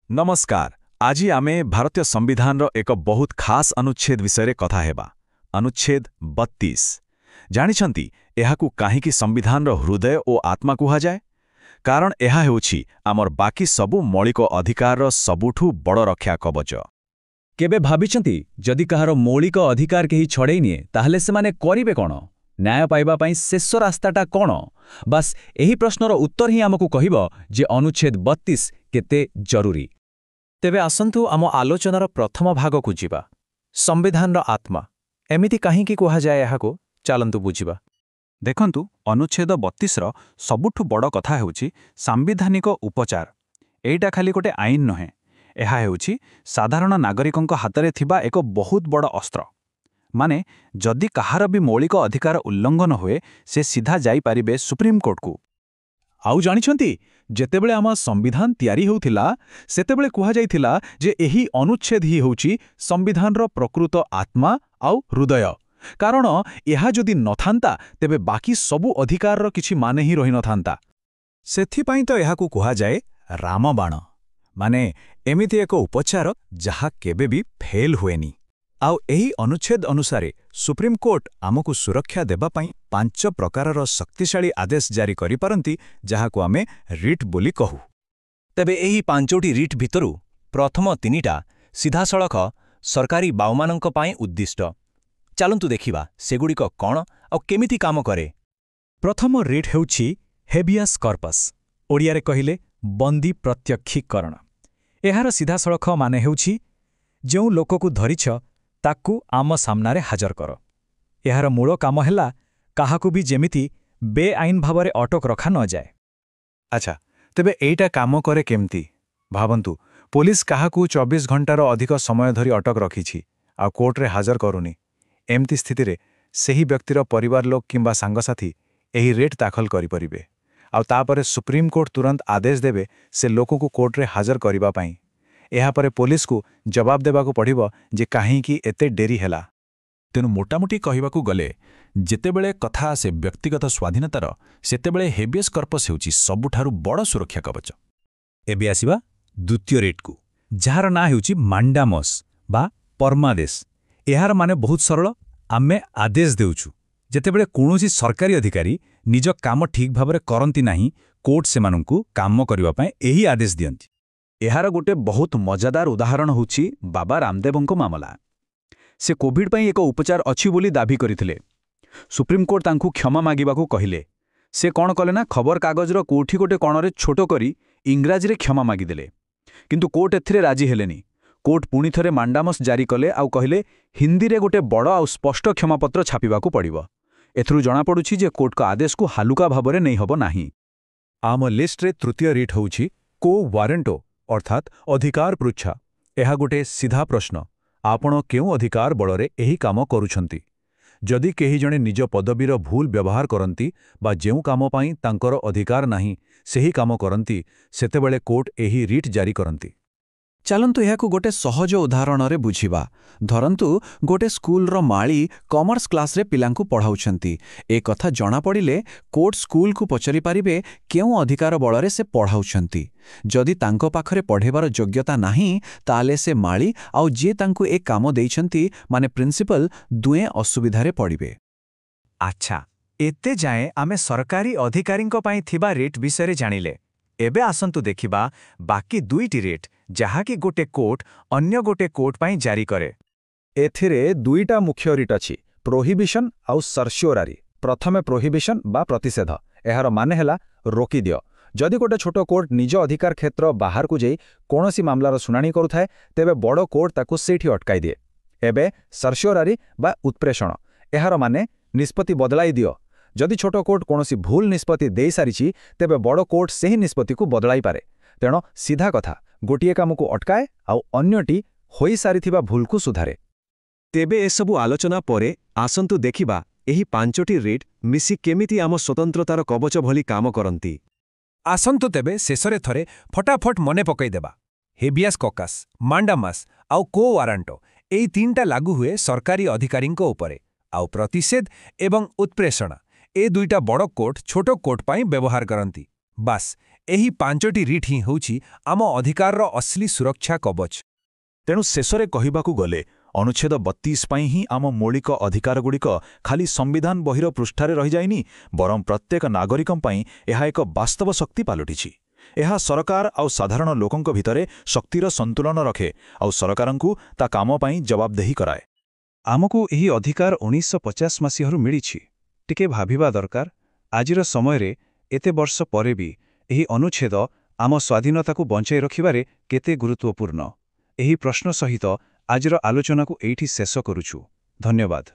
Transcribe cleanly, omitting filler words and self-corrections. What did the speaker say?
नमस्कार। आज आमे भारतीय संविधान एक बहुत खास अनुच्छेद विषय कथा हेबा। अनुच्छेद 32। जानिछंती एहाकू काहीकि संविधान हृदय और आत्मा कुहा जाए? कारण एहा हेउछि आमर बाकी सबु मौलिक अधिकार सबुठू बड़ रक्षा कवच। केबे भाबिचंती जदि कहार मौलिक अधिकार केही छड़ेई निए ताहले से माने करिवे कोन? न्याय पाइबा पई शेष रास्ताटा कोन? बस एही प्रश्नर उत्तर ही आमकू कहिबो जे अनुच्छेद 32 केते जरूरी। तेबे आसंतु आम आलोचनार प्रथम भाग को जिबा। संविधान आत्मा एमिति काहीकि कुहा जाए एहाको चालंतु बुझिबा। देखंतु अनुच्छेद 32 सबुठु बड़ कथा हेउछि सांविधानिक उपचार। एइटा खाली गोटे आईन नहे, एहा हेउछि साधारण नागरिकंक हातरे थिबा एक बहुत बड़ अस्त्र। माने जदि कहार भी मौलिक अधिकार उल्लंघन हुए से सीधा जाई पारिबे सुप्रीम कोर्ट को। आउ जानिछंती जेतेबेले आम संविधान तयारी होउथिला सेतेबेले कुहा जाइथिला जे एही अनुच्छेद ही होउछि संविधानर प्रकृत आत्मा आउ हृदय। कारण एहा जदि नथांता तेबे बाकी सबु अधिकारर किछि माने ही रहि नथांता। सेथिपाई तो एहाकू कुहा जाए रामबाण। माने एमिति एक उपचार जहा केबे भी फेल हुएनी। आउ एही अनुच्छेद अनुसारे सुप्रीम कोर्ट आमको सुरक्षा देबा पई 5 प्रकारर शक्तिशाली आदेश जारी करि पारंती, जहाकू आमे रिट बोली कहू। तेबे एही 5टी रिट भितरु प्रथम 3टा सीधासळख सरकारी बाउमानंक पई उद्दिष्ट। चालंतु देखिबा सेगुडिक कोन आ केमिति काम करे। प्रथम रिट हेउछि हेबियस कॉर्पस, ओडिया रे कहिले बंदी प्रत्यक्षीकरण। एहार सीधासळख माने हेउछि जेउ लोककू धरिछ ताकू आम सामनारे हाजर कर। एहार मूल काम हैला काहाकू भी जेमिति बेआईन भावरे अटक रखा न जाए। अच्छा, तेबे एइटा काम करे केमती? भावंतु पुलिस काहाकू 24 घंटार अधिक समय धरी अटक रखिछि आ कोर्ट रे हाजर करूनी। एमती स्थिति रे सेही व्यक्तिर परिवार लोक किंबा सांगसाथी एही रेट दाखल करि परिबे आ तापरे सुप्रीम कोर्ट तुरंत आदेश देबे से लोककू कोर्ट रे हाजर करिबा पई। एहा परे पुलिस को जवाब देबाकू पड़िबो जे काहीकि एते डेरी हैला। तेनु मोटामोटी कहिबाकू गले जेतेबेले कथा आसे व्यक्तिगत स्वाधीनतार सेतेबेले हेबियस कॉर्पस हेउछि सबुठारु बड़ सुरक्षा कवच। एबे आसीबा द्वितीय रेट को, जार ना हेउछि मांडामस बा परमादेश। एहार माने बहुत सरल, आमे आदेश देउछु। जेतेबेले कोनोसी सरकारी अधिकारी निज काम ठीक भाबरे करंती नाही, कोर्ट सेमानंकू काम करिबा पय एही आदेश दियंती। एहार गोटे बहुत मजादार उदाहरण होछि बाबा रामदेवंको मामला। से कोविड पई एक उपचार अछि बोली दाबी करिथिले। सुप्रीम कोर्ट तांकू क्षमा मागिबाकू कहिले। से कोन कले ना खबर कागजर कोठी गोटे कोणरे छोटो करी इंग्राजी रे क्षमा मागिदेले। किंतु कोर्ट एथिरे राजी हेलेनी। कोर्ट पुणी थरे मांडामस जारी कले आउ कहिले हिंदी रे गोटे बड़ आउ स्पष्ट क्षमापत्र छापिबाकू पड़िबो। एथरु जणा पडुछि जे कोर्ट को आदेश को हालुका भाबरे नै हबो नाही। आम लिस्ट रे तृतीय रिट होउछि को वारेंटो अर्थात अधिकार पृच्छा। एहा गोटे सीधा प्रश्न, आपण केउ अधिकार बलरे एही काम करूछंती? जदि केही जणे निज पदवीर भूल व्यवहार करंती बा जेउ काम पई तांकर अधिकार नाही सेही काम करंती, सेतेबेले कोर्ट एही रिट जारी करंती। चालंतु एहाकू गोटे सहज उदाहरण रे बुझिबा। धरंतु गोटे स्कूल रो माली कॉमर्स क्लास रे पिलांकू पढ़ाउछंती। ए कथा जणा पड़िले कोर्ट स्कूल को पचरी पारिबे केउ अधिकार बलरे से पढ़ाउछंती। जदि तांको पाखरे पढ़ेबार योग्यता नाही ताले से माली आउ जे तांकू ए काम देइछंती माने प्रिंसिपल दुए असुविधारे पड़िबे। अच्छा, एते जाए आमे सरकारी अधिकारींको पई थिबा रेट विषय जानिले। एबे आसंतु देखिबा बाकी दुईटी रेट जहाकी गोटे कोर्ट अन्य गोटे कोर्ट पई जारी करे। एथिरे दुईटा मुख्य रिट अछि, प्रोहिबिशन आउ सर्शियोरारी। प्रथमे प्रोहिबिशन बा प्रतिषेध। एहार माने हैला रोकी दियो। जदि गोटे छोट कोर्ट निज अधिकार क्षेत्र बाहर को जाई कोनोसी मामलार सुनानी करुथाए तेबे बड़ कोर्ट ताकू सेठी अटकाई दिए। एबे सर्शियोरारी बा उत्प्रेषण। एहार माने निष्पत्ति बदलाई दियो। जदि छोट कोर्ट कोनोसी भूल निष्पत्ति देई सारिछि तेबे बड़ कोर्ट सेही निष्पत्ति को बदलाई पारे। तेणु सीधा कथा गोटिए काम को अटकाए आउ अन्यटी होई सारिथिबा भूल को सुधारे। तेबे एसबु आलोचना परे आसंतु देखिबा एही 5टी रेट मिसी केमिति आम स्वतंत्रतार कवच भली काम करंती। आसंतु तेबे शेषरे थरे फटाफट मने पकई देबा। हेबियस कॉर्पस, मांडामस आउ को वारंटो एई 3टा लागू हुए सरकारी अधिकारींको उपरे, आउ प्रतिषेध एवं उत्प्रेषण ए 2टा बड़ कोर्ट छोटो कोर्ट पई व्यवहार करंती। बास ଏହି 5ଟି ରିଟ୍ ହିଁ ହେଉଛି ଆମ ଅଧିକାରର ଅସଲି ସୁରକ୍ଷା କବଚ। ତେଣୁ ଶେଷରେ କହିବାକୁ ଗଲେ ଅନୁଚ୍ଛେଦ 32 ପାଇଁ ହିଁ ଆମ ମୌଳିକ ଅଧିକାରଗୁଡ଼ିକ ଖାଲି ସମ୍ବିଧାନ ବହିର ପୃଷ୍ଠାରେ ରହିଯାଇନି, ବରଂ ପ୍ରତ୍ୟେକ ନାଗରିକ ପାଇଁ ଏହା ଏକ ବାସ୍ତବ ଶକ୍ତି ପାଲଟିଛି। ଏହା ସରକାର ଆଉ ସାଧାରଣ ଲୋକଙ୍କ ଭିତରେ ଶକ୍ତିର ସନ୍ତୁଳନ ରଖେ ଆଉ ସରକାରଙ୍କୁ ତା କାମ ପାଇଁ ଜବାବଦେହି କରାଏ। ଆମକୁ ଏହି ଅଧିକାର 1950 ମସିହାରୁ ମିଳିଛି। ଟିକେ ଭାବିବା ଦରକାର, ଆଜିର ସମୟରେ ଏତେ ବର୍ଷ ପରେ ବି ଏହି ଅନୁଚ୍ଛେଦ ଆମ ସ୍ୱାଧୀନତାକୁ ବଞ୍ଚାଇ ରଖିବାରେ କେତେ ଗୁରୁତ୍ୱପୂର୍ଣ୍ଣ। ଏହି ପ୍ରଶ୍ନ ସହିତ ଆଜିର ଆଲୋଚନାକୁ ଏଇଠି ଶେଷ କରୁଛୁ। ଧନ୍ୟବାଦ।